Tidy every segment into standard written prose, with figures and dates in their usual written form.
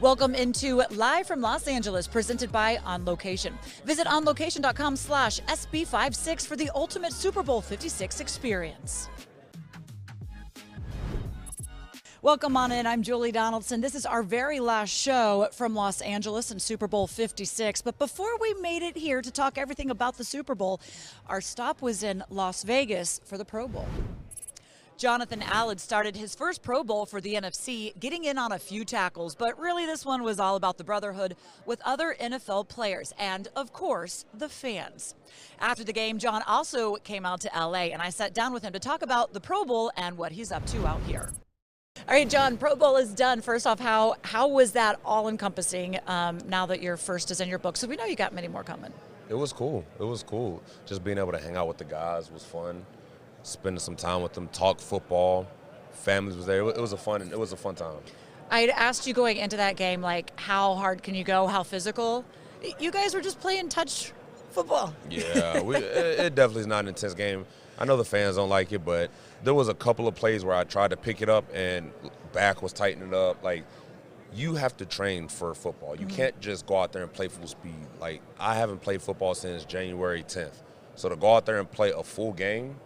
Welcome into Live from Los Angeles, presented by On Location. Visit onlocation.com/SB56 for the ultimate Super Bowl 56 experience. Welcome on in. I'm Julie Donaldson. This is our very last show from Los Angeles and Super Bowl 56. But before we made it here to talk everything about the Super Bowl, our stop was in Las Vegas for the Pro Bowl. Jonathan Allen started his first Pro Bowl for the NFC, getting in on a few tackles, but really this one was all about the brotherhood with other NFL players and, of course, the fans. After the game, John also came out to LA, and I sat down with him to talk about the Pro Bowl and what he's up to out here. All right, John, Pro Bowl is done. First off, how was that all-encompassing now that your first is in your book? So we know you got many more coming. It was cool. It was cool. Just being able to hang out with the guys was fun. Spending some time with them, talk football. Families was there. It was a fun time. I had asked you going into that game, like, how hard can you go? How physical? You guys were just playing touch football. Yeah, it definitely is not an intense game. I know the fans don't like it, but there was a couple of plays where I tried to pick it up and back was tightening up. Like, you have to train for football. You can't just go out there and play full speed. Like, I haven't played football since January 10th. So to go out there and play a full game,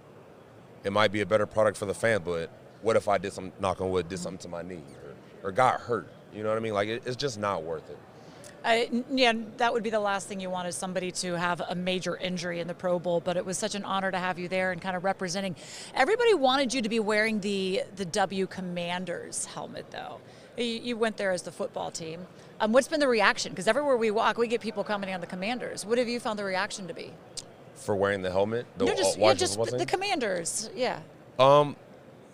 it might be a better product for the fans, but what if I did some, knock on wood, did something to my knee or got hurt? You know what I mean? Like, it's just not worth it. Yeah, that would be the last thing you want is somebody to have a major injury in the Pro Bowl, but it was such an honor to have you there and kind of representing. Everybody wanted you to be wearing the W Commanders helmet, though. You went there as the football team. What's been the reaction? Because everywhere we walk, we get people commenting on the Commanders. What have you found the reaction to be? For wearing the helmet? Just the Commanders, yeah.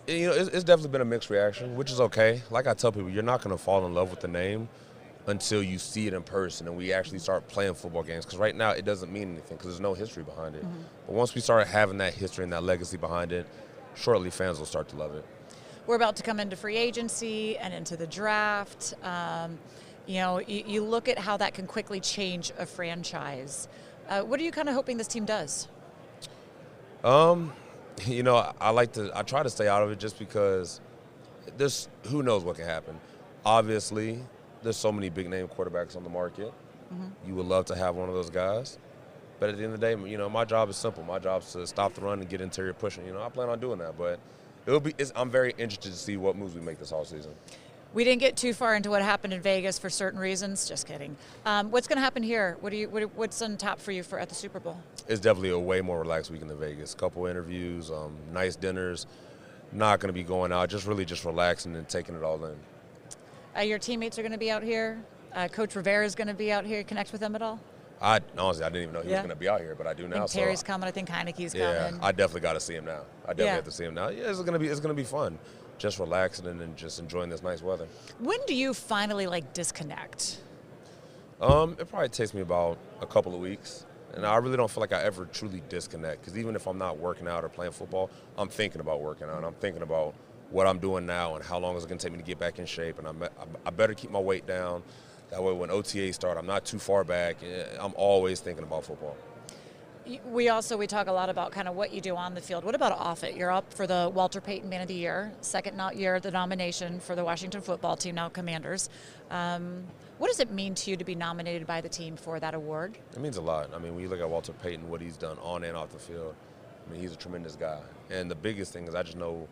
It's definitely been a mixed reaction, which is okay. Like I tell people, you're not going to fall in love with the name until you see it in person and we actually start playing football games. Because right now, it doesn't mean anything because there's no history behind it. But once we start having that history and that legacy behind it, shortly fans will start to love it. We're about to come into free agency and into the draft. You look at how that can quickly change a franchise. What are you kind of hoping this team does? I try to stay out of it just because who knows what can happen. Obviously, there's so many big name quarterbacks on the market. You would love to have one of those guys. But at the end of the day, my job is simple. My job is to stop the run and get interior pushing. I plan on doing that, but I'm very interested to see what moves we make this offseason. We didn't get too far into what happened in Vegas for certain reasons. Just kidding. What's going to happen here? What's on top for you at the Super Bowl? It's definitely a way more relaxed weekend in Vegas. Couple interviews, nice dinners. Not going to be going out. Just relaxing and taking it all in. Your teammates are going to be out here. Coach Rivera is going to be out here. Connect with them at all? Honestly, I didn't even know he was going to be out here, but I do now. I think Terry's coming. I think Heineke's coming. Yeah, I definitely got to see him now. I definitely have to see him now. Yeah, it's going to be fun. Just relaxing and just enjoying this nice weather. When do you finally disconnect? It probably takes me about a couple of weeks, and I really don't feel like I ever truly disconnect. Because even if I'm not working out or playing football, I'm thinking about working out. And I'm thinking about what I'm doing now and how long is it going to take me to get back in shape. And I better keep my weight down. That way, when OTAs start, I'm not too far back. I'm always thinking about football. We talk a lot about kind of what you do on the field. What about off it? You're up for the Walter Payton Man of the Year, second year of the nomination for the Washington football team, now Commanders. What does it mean to you to be nominated by the team for that award? It means a lot. When you look at Walter Payton, what he's done on and off the field, he's a tremendous guy. And the biggest thing is I just know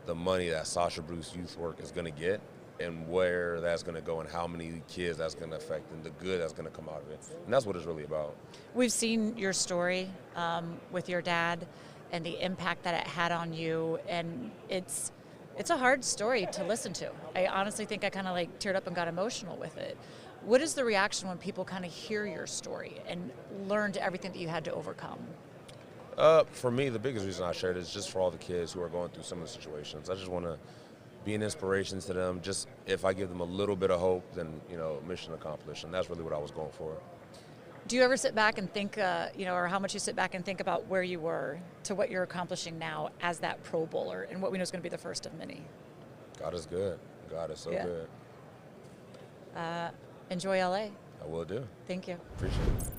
the money that Sasha Bruce Youth Work is going to get and where that's going to go and how many kids that's going to affect and the good that's going to come out of it. And that's what it's really about. We've seen your story with your dad and the impact that it had on you, and it's a hard story to listen to. I honestly think I kind of teared up and got emotional with it. What is the reaction when people kind of hear your story and learned everything that you had to overcome? For me, the biggest reason I shared it is just for all the kids who are going through similar situations. I just want to be an inspiration to them. Just if I give them a little bit of hope, then, mission accomplished. And that's really what I was going for. Do you ever sit back and think, or how much you sit back and think about where you were to what you're accomplishing now as that Pro Bowler and what we know is going to be the first of many? God is good. God is so good. Enjoy LA. I will do. Thank you. Appreciate it.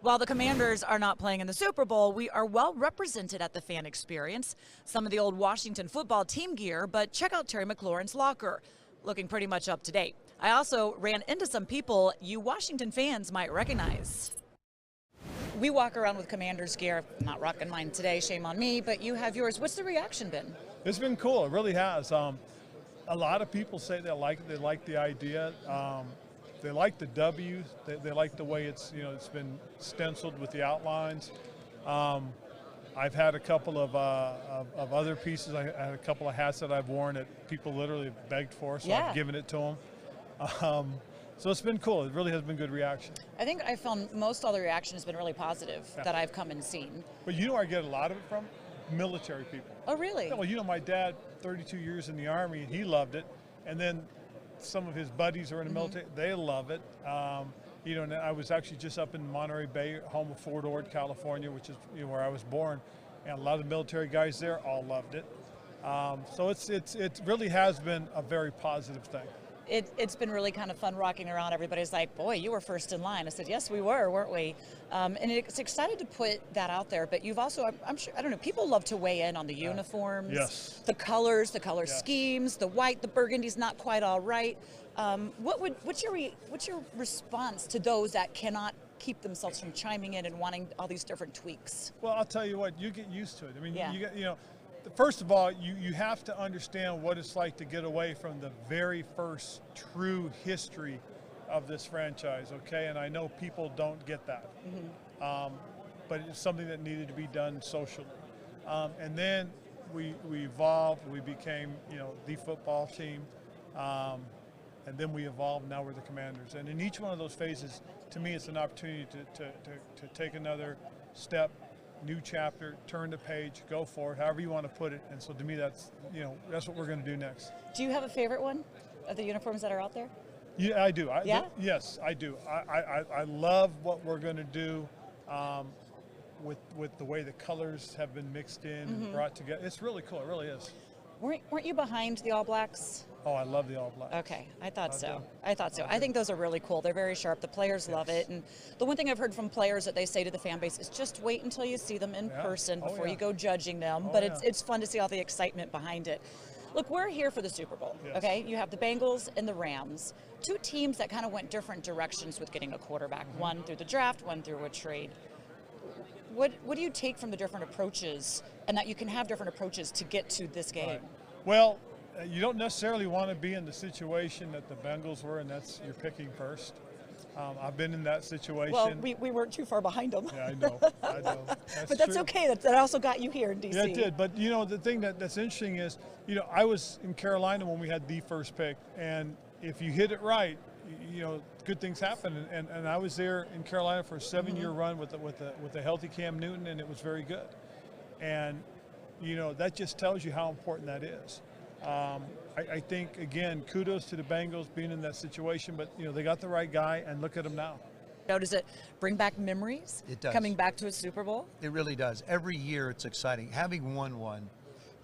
While the Commanders are not playing in the Super Bowl, we are well represented at the fan experience. Some of the old Washington football team gear, but check out Terry McLaurin's locker. Looking pretty much up to date. I also ran into some people you Washington fans might recognize. We walk around with Commanders gear. I'm not rocking mine today, shame on me, but you have yours. What's the reaction been? It's been cool. It really has. A lot of people say they like it. They like the idea. They like the W. They like the way it's been stenciled with the outlines. I've had a couple of other pieces. I had a couple of hats that I've worn that people literally begged for, so I've given it to them. So it's been cool. It really has been good reaction. I think I found most all the reaction has been really positive that I've come and seen. But you know where I get a lot of it from? Military people. Oh, really? Yeah, well, my dad, 32 years in the Army, he loved it. And then some of his buddies are in the military. They love it. And I was actually just up in Monterey Bay, home of Fort Ord, California, which is where I was born. And a lot of the military guys there all loved it. So it really has been a very positive thing. It's been really kind of fun rocking around. Everybody's like, boy, you were first in line. I said, yes, we were, weren't we? And it's excited to put that out there. But you've also, I'm sure, I don't know, people love to weigh in on the uniforms, yes, the colors, the color schemes, the white, the burgundy's not quite all right. What's your response to those that cannot keep themselves from chiming in and wanting all these different tweaks? Well, I'll tell you what, you get used to it. I mean, first of all, you have to understand what it's like to get away from the very first true history of this franchise, okay? And I know people don't get that. But it's something that needed to be done socially. And then we evolved, we became, the football team. And then we evolved, now we're the Commanders. And in each one of those phases, to me, it's an opportunity to take another step, new chapter, turn the page, go for it, however you want to put it. And so to me, that's what we're going to do next. Do you have a favorite one of the uniforms that are out there? Yeah, I do. Yes, I do. I love what we're going to do with the way the colors have been mixed in and brought together. It's really cool. It really is. Weren't you behind the All Blacks? Oh, I love the All Blacks. Okay, I thought so. I think those are really cool. They're very sharp. The players love it. And the one thing I've heard from players that they say to the fan base is just wait until you see them in person before you go judging them. But it's fun to see all the excitement behind it. Look, we're here for the Super Bowl, okay? You have the Bengals and the Rams, two teams that kind of went different directions with getting a quarterback, one through the draft, one through a trade. What do you take from the different approaches, and that you can have different approaches to get to this game? Right. Well, you don't necessarily want to be in the situation that the Bengals were, and that's you're picking first. I've been in that situation. Well, we weren't too far behind them. Yeah, I know. But that's true. Okay. That also got you here in D.C. Yeah, it did. But, the thing that's interesting is, I was in Carolina when we had the first pick, and if you hit it right, good things happen. And I was there in Carolina for a 7-year run with a healthy Cam Newton, and it was very good. And, that just tells you how important that is. I think, again, kudos to the Bengals being in that situation, but, they got the right guy, and look at them now. Does it bring back memories? It does. Coming back to a Super Bowl? It really does. Every year it's exciting. Having won one,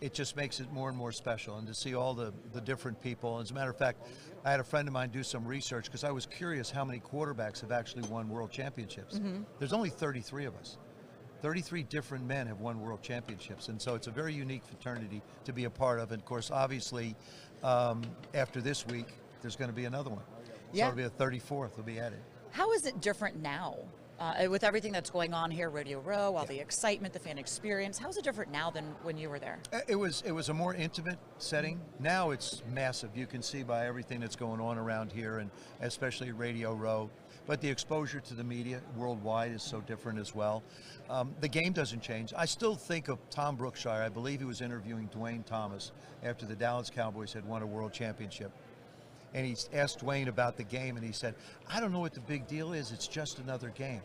it just makes it more and more special, and to see all the different people. As a matter of fact, I had a friend of mine do some research because I was curious how many quarterbacks have actually won world championships. There's only 33 of us. 33 different men have won world championships, and so it's a very unique fraternity to be a part of. And of course, obviously, after this week, there's going to be another one. So it'll be a 34th will be added. How is it different now? With everything that's going on here, Radio Row, all the excitement, the fan experience, how is it different now than when you were there? It was a more intimate setting. Now it's massive. You can see by everything that's going on around here, and especially Radio Row. But the exposure to the media worldwide is so different as well. The game doesn't change. I still think of Tom Brookshire. I believe he was interviewing Dwayne Thomas after the Dallas Cowboys had won a world championship. And he asked Dwayne about the game, and he said, I don't know what the big deal is, it's just another game.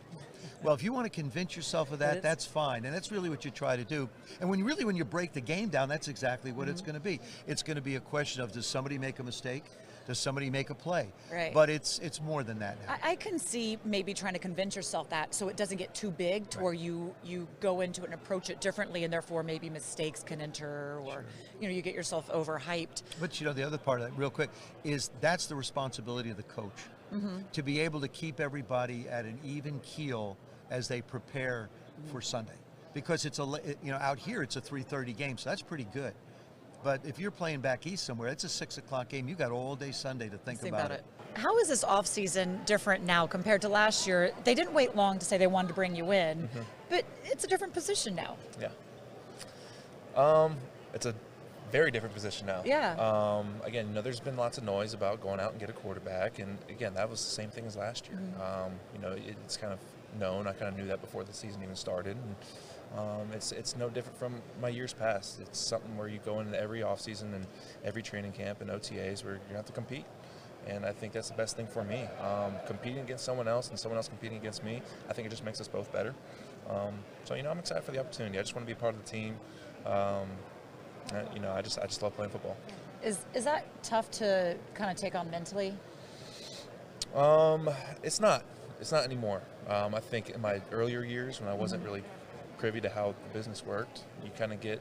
Well, if you want to convince yourself of that, that's fine, and that's really what you try to do. And when you break the game down, that's exactly what it's going to be. It's going to be a question of, does somebody make a mistake? Does somebody make a play? Right. But it's more than that now. I can see maybe trying to convince yourself that so it doesn't get too big to where you go into it and approach it differently, and therefore maybe mistakes can enter, or you get yourself overhyped. But the other part of that, real quick, is that's the responsibility of the coach to be able to keep everybody at an even keel as they prepare for Sunday, because it's out here it's a 3:30 game, so that's pretty good. But if you're playing back east somewhere, it's a 6 o'clock game. You got all day Sunday to think about it. How is this offseason different now compared to last year? They didn't wait long to say they wanted to bring you in, but it's a different position now. Yeah. It's a very different position now. Yeah. Again, there's been lots of noise about going out and get a quarterback, and again, that was the same thing as last year. It's kind of known. I kind of knew that before the season even started. And, it's no different from my years past. It's something where you go into every offseason and every training camp and OTAs where you have to compete. And I think that's the best thing for me. Competing against someone else and someone else competing against me, I think it just makes us both better. So I'm excited for the opportunity. I just want to be a part of the team. I just love playing football. Is that tough to kind of take on mentally? It's not. It's not anymore. I think in my earlier years when I wasn't really privy to how the business worked, you kind of get,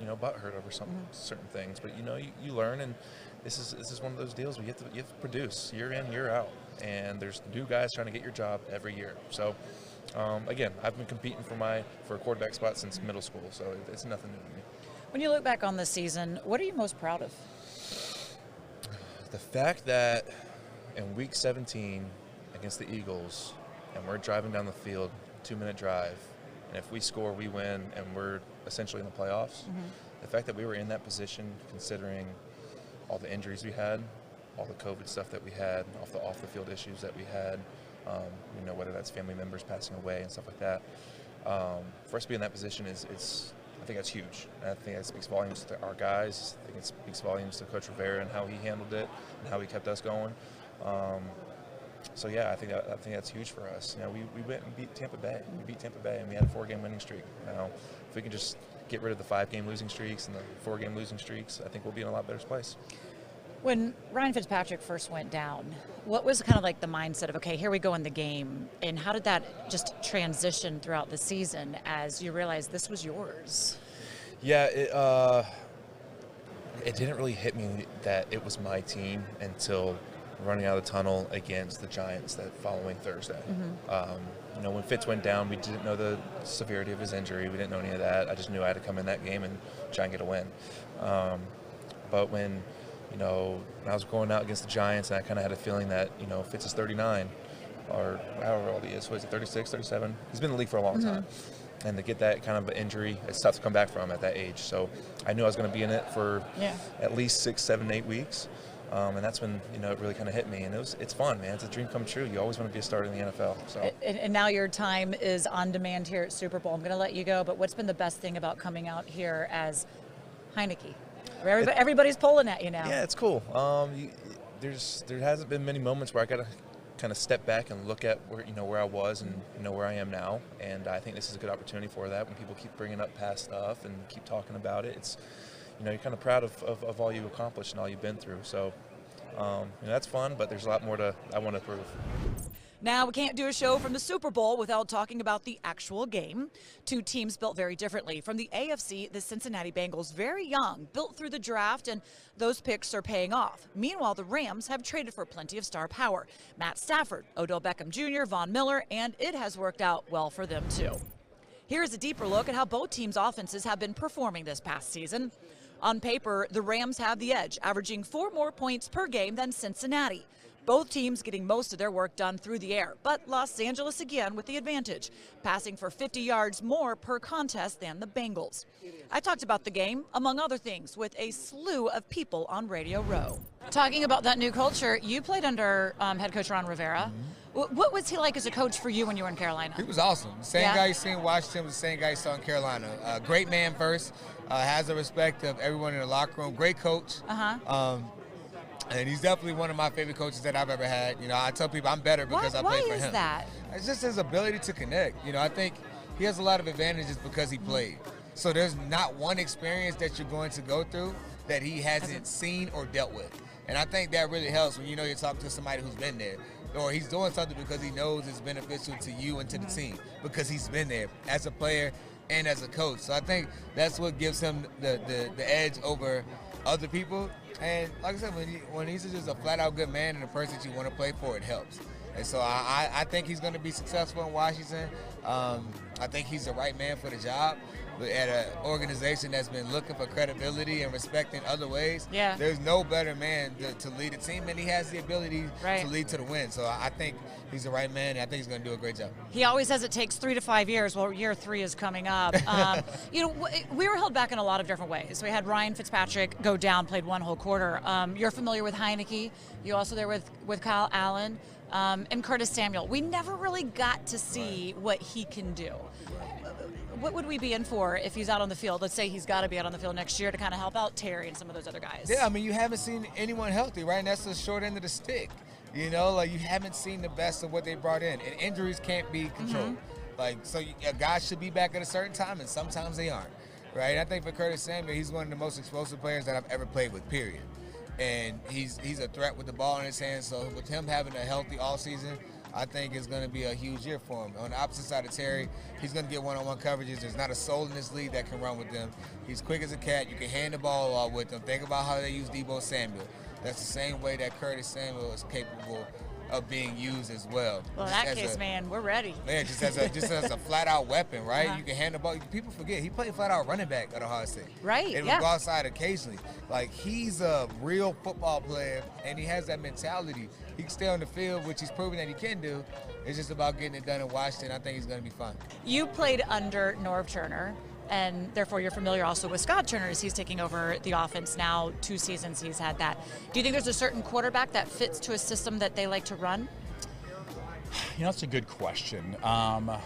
butthurt over certain things. But you learn, and this is one of those deals where you have to produce year in, year out, and there's new guys trying to get your job every year. So again, I've been competing for a quarterback spot since middle school, so it's nothing new to me. When you look back on this season, what are you most proud of? The fact that in week 17 against the Eagles, and we're driving down the field, 2-minute drive, and if we score, we win, and we're essentially in the playoffs. The fact that we were in that position, considering all the injuries we had, all the COVID stuff that we had, off the field issues that we had, whether that's family members passing away and stuff like that, for us to be in that position I think that's huge. And I think that speaks volumes to our guys. I think it speaks volumes to Coach Rivera and how he handled it and how he kept us going. I think that's huge for us. We went and beat Tampa Bay. We beat Tampa Bay, and we had a 4-game winning streak. Now, if we can just get rid of the 5-game losing streaks and the 4-game losing streaks, I think we'll be in a lot better place. When Ryan Fitzpatrick first went down, what was kind of like the mindset of, okay, here we go in the game, and how did that just transition throughout the season as you realized this was yours? Yeah, it didn't really hit me that it was my team until running out of the tunnel against the Giants that following Thursday. When Fitz went down, we didn't know the severity of his injury. We didn't know any of that. I just knew I had to come in that game and try and get a win. But when I was going out against the Giants, and I kind of had a feeling that, Fitz is 39, or however old he is. What is it, 36, 37? He's been in the league for a long time. And to get that kind of injury, it's tough to come back from at that age. So I knew I was going to be in it for at least 6, 7, 8 weeks. And that's when, it really kind of hit me. And it's fun, man. It's a dream come true. You always want to be a starter in the NFL. So. And now your time is on demand here at Super Bowl. I'm going to let you go, but what's been the best thing about coming out here as Heineke? Everybody's pulling at you now. Yeah, it's cool. There hasn't been many moments where I got to kind of step back and look at where I was and where I am now, and I think this is a good opportunity for that. When people keep bringing up past stuff and keep talking about it, it's you're kind of proud of all you've accomplished and all you've been through. So that's fun, but there's a lot more I want to prove. Now, we can't do a show from the Super Bowl without talking about the actual game. Two teams built very differently. From the AFC, the Cincinnati Bengals, very young, built through the draft, and those picks are paying off. Meanwhile, the Rams have traded for plenty of star power. Matt Stafford, Odell Beckham Jr., Von Miller, and it has worked out well for them, too. Here's a deeper look at how both teams' offenses have been performing this past season. On paper, the Rams have the edge, averaging 4 more points per game than Cincinnati. Both teams getting most of their work done through the air, but Los Angeles again with the advantage, passing for 50 yards more per contest than the Bengals. I talked about the game, among other things, with a slew of people on Radio Row. Talking about that new culture, you played under head coach Ron Rivera. What was he like as a coach for you when you were in Carolina? He was awesome. Same guy you see in Washington was the same guy you saw in Carolina. Great man first, has the respect of everyone in the locker room. Great coach. And he's definitely one of my favorite coaches that I've ever had. I tell people I'm better because I played for him. Why is that? It's just his ability to connect. I think he has a lot of advantages because he played. So there's not one experience that you're going to go through that he hasn't seen or dealt with. And I think that really helps when you're talking to somebody who's been there. Or he's doing something because he knows it's beneficial to you and to the team because he's been there as a player and as a coach. So I think that's what gives him the edge over other people. And like I said, when he's just a flat-out good man and a person that you want to play for, it helps. And so I think he's going to be successful in Washington. I think he's the right man for the job. at an organization that's been looking for credibility and respect in other ways, Yeah. there's no better man to lead a team, and he has the ability Right. to lead to the win. So I think he's the right man, and I think he's going to do a great job. He always says it takes 3 to 5 years. Well, year 3 is coming up. We were held back in a lot of different ways. We had Ryan Fitzpatrick go down, played one whole quarter. You're familiar with Heineke. You also there with Kyle Allen and Curtis Samuel. We never really got to see what he can do. What would we be in for if he's out on the field? Let's say he's got to be out on the field next year to kind of help out Terry and some of those other guys. Yeah, I mean, you haven't seen anyone healthy, right? And that's the short end of the stick. You know, like you haven't seen the best of what they brought in. And injuries can't be controlled. Like, so a guy should be back at a certain time, and sometimes they aren't, right? And I think for Curtis Samuel, he's one of the most explosive players that I've ever played with, period. And he's a threat with the ball in his hands. So with him having a healthy all season, I think it's going to be a huge year for him. On the opposite side of Terry, he's going to get one-on-one coverages. There's not a soul in this league that can run with them. He's quick as a cat. You can hand the ball off with him. Think about how they use Deebo Samuel. That's the same way that Curtis Samuel is capable of being used as well. Well, in that case, man, we're ready. Yeah, just as a flat-out weapon, right? You can hand the ball. People forget he played flat-out running back at Ohio State. Right, And yeah. would go outside occasionally. Like, he's a real football player, and he has that mentality. He can stay on the field, which he's proven that he can do. It's just about getting it done in Washington. I think he's going to be fine. You played under Norv Turner, and therefore you're familiar also with Scott Turner as he's taking over the offense now. 2 seasons he's had that. Do you think there's a certain quarterback that fits to a system that they like to run? You know, that's a good question. I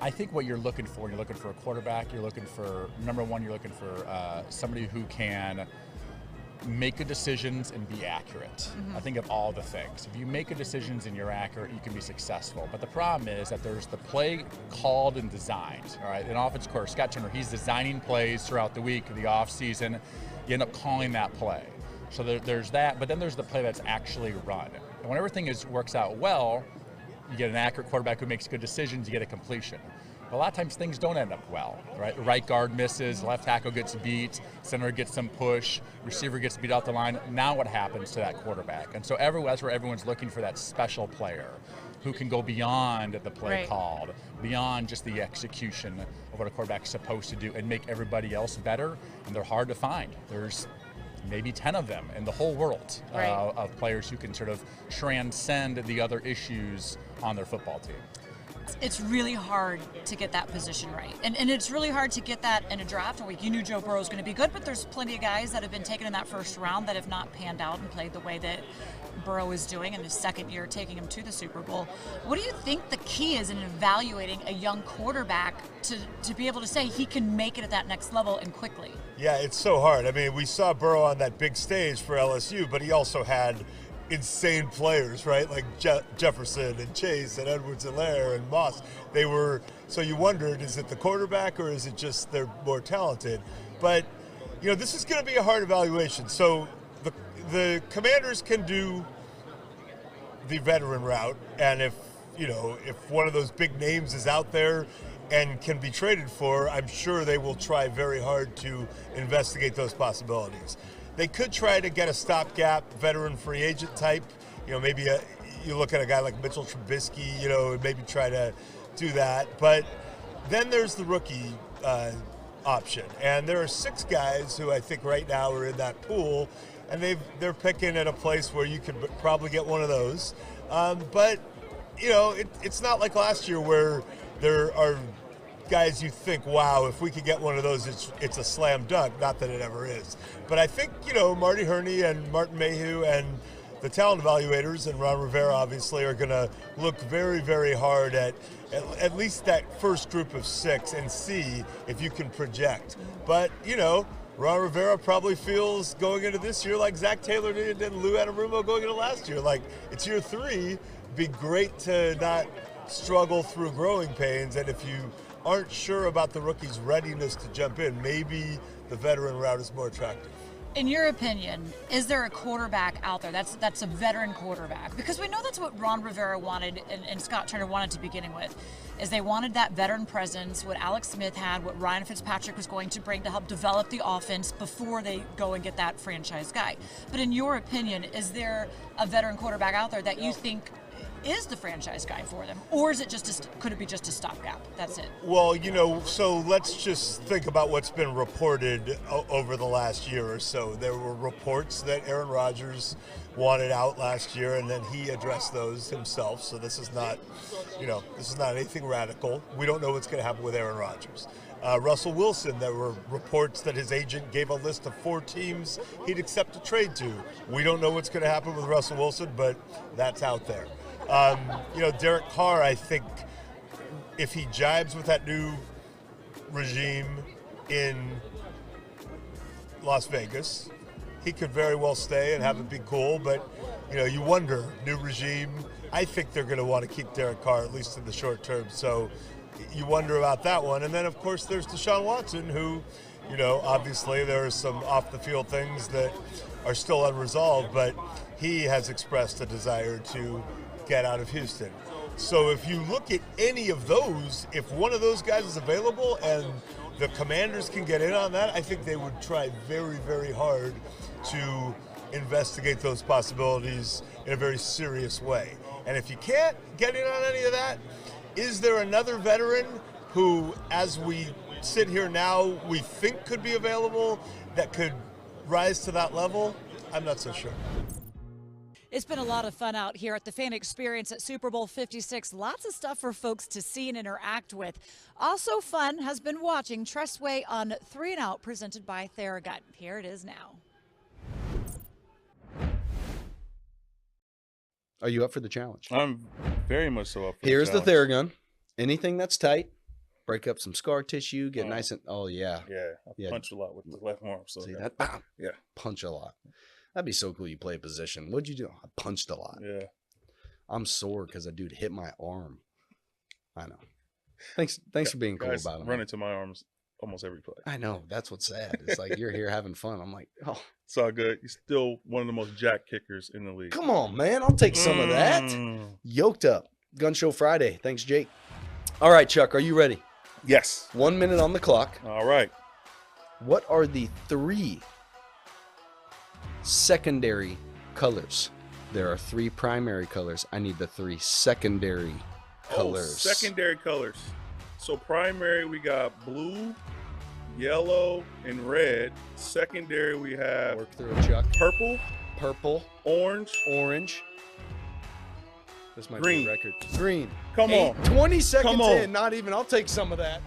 think what you're looking for a quarterback, you're looking for, number one, you're looking for somebody who can make good decisions and be accurate. I think of all the things. If you make good decisions and you're accurate, you can be successful. But the problem is that there's the play called and designed. All right, an offense coordinator, Scott Turner, he's designing plays throughout the week, the off season. You end up calling that play. So there's that, but then there's the play that's actually run. And when everything works out well, you get an accurate quarterback who makes good decisions, you get a completion. But a lot of times things don't end up well, right? The right guard misses, left tackle gets beat, center gets some push, receiver gets beat out the line. Now what happens to that quarterback? And so that's where everyone's looking for that special player who can go beyond the play called, beyond just the execution of what a quarterback's supposed to do and make everybody else better. And they're hard to find. There's maybe 10 of them in the whole world of players who can sort of transcend the other issues on their football team. It's really hard to get that position right. And it's really hard to get that in a draft week. You knew Joe Burrow was going to be good, but there's plenty of guys that have been taken in that first round that have not panned out and played the way that Burrow is doing in his second year, taking him to the Super Bowl. What do you think the key is in evaluating a young quarterback to be able to say he can make it at that next level and quickly? Yeah, it's so hard. I mean, we saw Burrow on that big stage for LSU, but he also had insane players, right? Like Jefferson and Chase and Edwards-Helaire and Moss. They were, so you wondered, is it the quarterback or is it just they're more talented? But, you know, this is going to be a hard evaluation. So the Commanders can do the veteran route, and if one of those big names is out there and can be traded for, I'm sure they will try very hard to investigate those possibilities. They could try to get a stopgap veteran free agent type. You know, maybe you look at a guy like Mitchell Trubisky, you know, and maybe try to do that. But then there's the rookie option. And there are 6 guys who I think right now are in that pool, and they're picking at a place where you could probably get one of those. But, you know, it's not like last year where there are guys you think, wow, if we could get one of those, it's a slam dunk. Not that it ever is. But I think, you know, Marty Herney and Martin Mayhew and the talent evaluators and Ron Rivera obviously are going to look very, very hard at least that first group of 6 and see if you can project. But, you know, Ron Rivera probably feels going into this year like Zach Taylor did and Lou Anarumo going into last year. Like, it's year 3. Be great to not struggle through growing pains, and if you aren't sure about the rookie's readiness to jump in, maybe the veteran route is more attractive. In your opinion, is there a quarterback out there that's a veteran quarterback? Because we know that's what Ron Rivera wanted and Scott Turner wanted to beginning with, is they wanted that veteran presence, what Alex Smith had, what Ryan Fitzpatrick was going to bring to help develop the offense before they go and get that franchise guy. But in your opinion, is there a veteran quarterback out there that you think is the franchise guy for them, or is it could it be just a stopgap? That's it. Well, so let's just think about what's been reported over the last year or so. There were reports that Aaron Rodgers wanted out last year, and then he addressed those himself. So this is not anything radical. We don't know what's going to happen with Aaron Rodgers. Russell Wilson, there were reports that his agent gave a list of 4 teams he'd accept a trade to. We don't know what's going to happen with Russell Wilson, but that's out there. Derek Carr, I think if he jibes with that new regime in Las Vegas, he could very well stay and have it be cool, but you wonder, new regime, I think they're going to want to keep Derek Carr, at least in the short term, so you wonder about that one. And then, of course, there's Deshaun Watson, who, obviously there are some off-the-field things that are still unresolved, but he has expressed a desire to get out of Houston. So if you look at any of those, if one of those guys is available and the Commanders can get in on that, I think they would try very, very hard to investigate those possibilities in a very serious way. And if you can't get in on any of that, is there another veteran who, as we sit here now, we think could be available that could rise to that level? I'm not so sure. It's been a lot of fun out here at the Fan Experience at Super Bowl 56. Lots of stuff for folks to see and interact with. Also fun has been watching Tressway on 3 and Out, presented by Theragun. Here it is now. Are you up for the challenge? I'm very much so up for Here's the the Theragun. Anything that's tight, break up some scar tissue, get nice and, Yeah, I punch a lot with the left arm. So see that? Bam. Yeah, punch a lot. That'd be so cool. You play a position. What'd you do? I punched a lot. Yeah. I'm sore because a dude hit my arm. I know. Thanks for being cool about it. Run into my arms almost every play. I know. That's what's sad. It's like you're here having fun. I'm like, oh. It's all good. He's still one of the most jack kickers in the league. Come on, man. I'll take some of that. Yoked up. Gun Show Friday. Thanks, Jake. All right, Chuck, are you ready? Yes. 1 minute on the clock. All right. What are the 3 secondary colors? There are 3 primary colors. I need the 3 secondary colors. Secondary colors. So primary, we got blue, yellow, and red. Secondary, we have work through it, Chuck. Purple, orange. This might green. be a record. Green. Come on. 20 seconds in. Not even. I'll take some of that.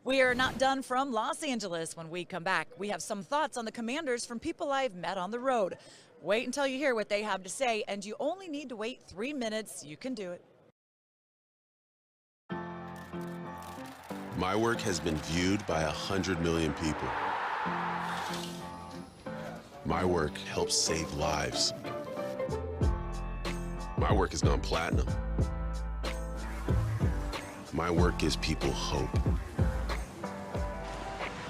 We are not done from Los Angeles. When we come back, we have some thoughts on the Commanders from people I've met on the road. Wait until you hear what they have to say, and you only need to wait 3 minutes. You can do it. My work has been viewed by 100 million people. My work helps save lives. My work has gone platinum. My work gives people hope.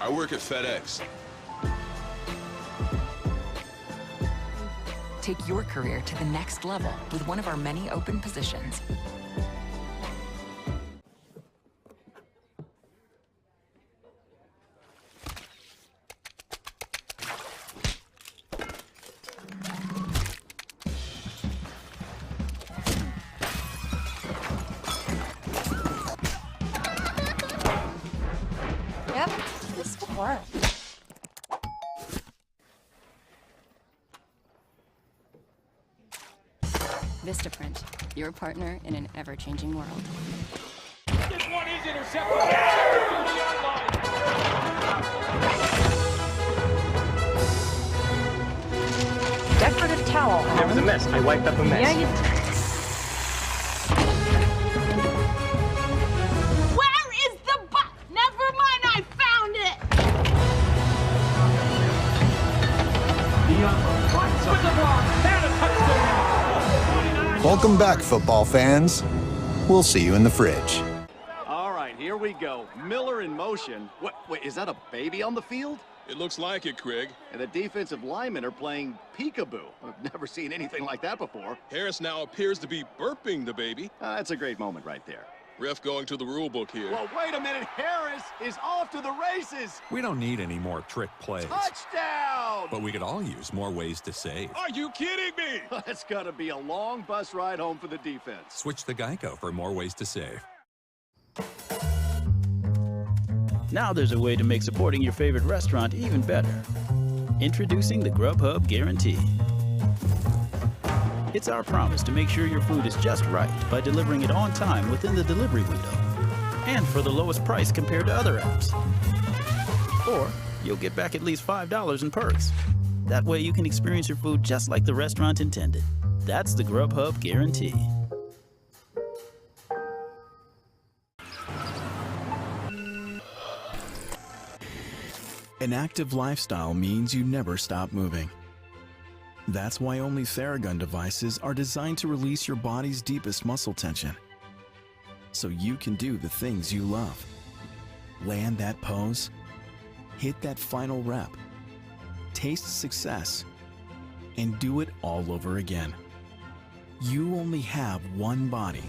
I work at FedEx. Take your career to the next level with one of our many open positions. Yep, this will work. Vistaprint, your partner in an ever-changing world. This one is intercepted. Decorative towel. There was a mess. I wiped up a mess. Yeah, you did. Where is the Never mind, I found it! With the block, and a touchdown. Welcome back, football fans. We'll see you in the fridge. All right, here we go. Miller in motion. Wait, is that a baby on the field? It looks like it, Craig. And the defensive linemen are playing peekaboo. I've never seen anything like that before. Harris now appears to be burping the baby. That's a great moment right there. Ref going to the rule book here. Well, wait a minute. Harris is off to the races. We don't need any more trick plays. Touchdown! But we could all use more ways to save. Are you kidding me? It's going to be a long bus ride home for the defense. Switch to Geico for more ways to save. Now there's a way to make supporting your favorite restaurant even better. Introducing the Grubhub Guarantee. It's our promise to make sure your food is just right by delivering it on time within the delivery window and for the lowest price compared to other apps. Or you'll get back at least $5 in perks. That way you can experience your food just like the restaurant intended. That's the Grubhub Guarantee. An active lifestyle means you never stop moving. That's why only Theragun devices are designed to release your body's deepest muscle tension, so you can do the things you love. Land that pose, hit that final rep, taste success, and do it all over again. You only have one body.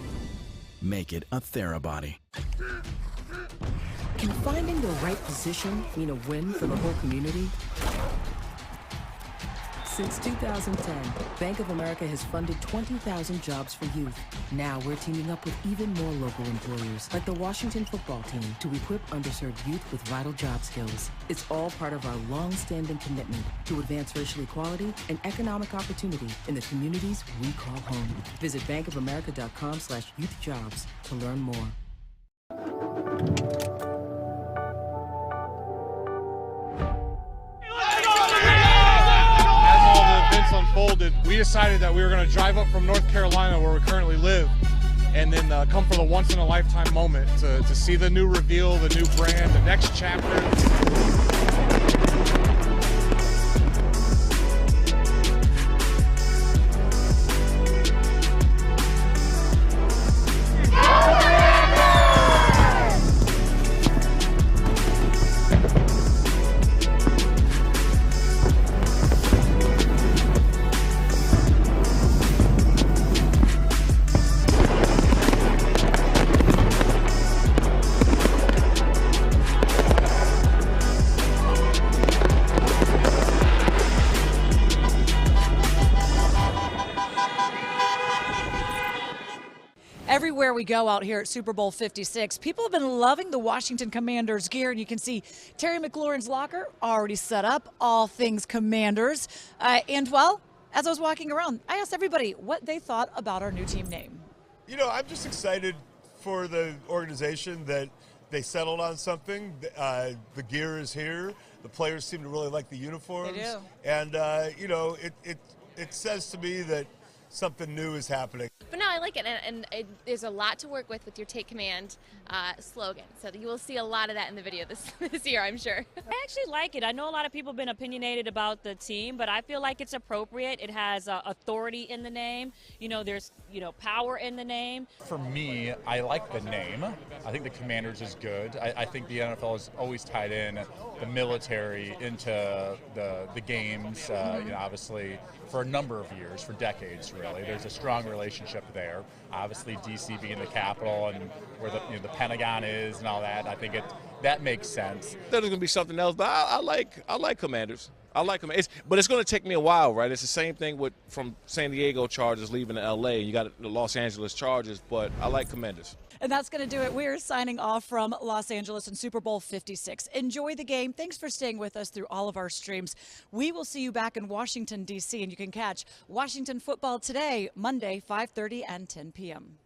Make it a TheraBody. Can finding the right position mean a win for the whole community? Since 2010, Bank of America has funded 20,000 jobs for youth. Now we're teaming up with even more local employers, like the Washington football team, to equip underserved youth with vital job skills. It's all part of our long-standing commitment to advance racial equality and economic opportunity in the communities we call home. Visit bankofamerica.com/youthjobs to learn more. Unfolded, we decided that we were going to drive up from North Carolina, where we currently live, and then come for the once-in-a-lifetime moment to see the new reveal, the new brand, the next chapter. Everywhere we go out here at Super Bowl 56, people have been loving the Washington Commanders gear, and you can see Terry McLaurin's locker already set up, all things Commanders. And, well, as I was walking around, I asked everybody what they thought about our new team name. You know, I'm just excited for the organization that they settled on something. The gear is here. The players seem to really like the uniforms. They do. And, you know, it says to me that something new is happening. But no, I like it, and there's a lot to work with your Take Command slogan. So you will see a lot of that in the video this year, I'm sure. I actually like it. I know a lot of people have been opinionated about the team, but I feel like it's appropriate. It has authority in the name. You know, there's power in the name. For me, I like the name. I think the Commanders is good. I think the NFL has always tied in the military into the games. Obviously for a number of years, for decades, really. There's a strong relationship there. Obviously, D.C. being the capital and where the Pentagon is and all that, I think that makes sense. There's going to be something else, but I like Commanders. I like them, but it's going to take me a while, right? It's the same thing from San Diego Chargers leaving to L.A. You got the Los Angeles Chargers, but I like Commanders. And that's going to do it. We're signing off from Los Angeles and Super Bowl 56. Enjoy the game. Thanks for staying with us through all of our streams. We will see you back in Washington, D.C., and you can catch Washington football today, Monday, 5:30 and 10 p.m.